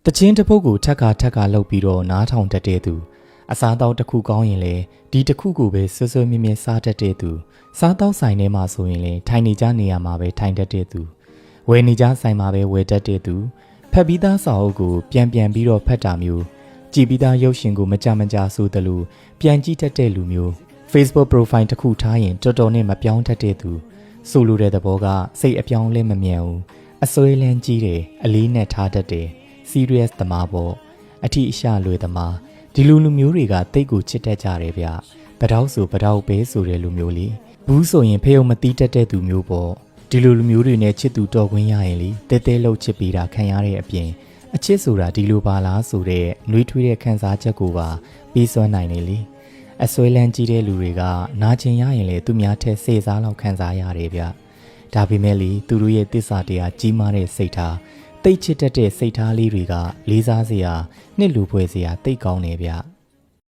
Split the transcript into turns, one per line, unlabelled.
တချင်းတစ်ပုတ်ကိုထက်ခါလှုပ်ပြီးတော့နားထောင်တတ်တဲ့သူအစားတောက်တစ်ခုကောင်းရင်လေဒီတစ်ခုကိုပဲဆွဆွမြင်းမြင်းစားတတ်တဲ့သူစားတောက်ဆိုင်ထဲမှာဆိုရင်လေထိုင်နေကြနေရမှာပဲထိုင်တတ်တဲ့သူဝယ်နေကြဆိုင်မှာပဲဝယ်တတ်တဲ့သူဖက်ပြီးသားစာအုပ်ကိုပြန်ပြီးတော့ဖတ်တာမျိုးကြည်ပြီးသားရုပ်ရှင်ကိုမကြဆိုသလိုပြန်ကြည့်တတ်တဲ့လူမျိုး Facebook profile တစ်ခုထားရင်တော်တော်နဲ့မပြောင်းတတ်တဲ့သူဆိုလိုတဲ့သဘောကစိတ်အပြောင်းလဲမမြန်ဘူးအစွဲလန်းကြီးတယ်အလေးနဲ့ထားတတ်တယ်serious သမားပေါ့အထီးအရှလွယ်သမားဒီလူမျိုးတွေကတိတ်ကိုချစ်တတ်ကြတယ်ဗျပတောက်ဆိုပတောက်ပဲဆိုတဲ့လူမျိုးလေဘူးဆိုရင်ဖေုံမတီးတတ်တဲ့သူမျိုးပေါ့ဒီလူမျိုးတွေနဲ့ချစ်သူတော်ခွင့်ရရင်လေတဲတဲလှုပ်ချစ်ပြီးတာခံရတဲ့အပြင်အချစ်ဆိုတာဒီလိုပါလားဆိုတဲ့နှွေးထွေးတဲ့ခံစားချက်ကိုပါပြီးစွမ်းနိုင်နေလေအစွဲလန်းကြီးတဲ့လူတွေကနာကျင်ရရင်လေသူများထက်စေစားလောက်ခံစားရတယ်ဗျဒါပေမဲ့လေသူတို့ရဲ့တစ္ဆာတရားကြီးမားတဲ့စိတ်ထားတိတ်ချစ်တတ်တဲ့စိတ်ထားလေးတွေကလေးစားစရာနှစ်လူဖွဲ့စရာတိတ်ကောင်းနေဗျ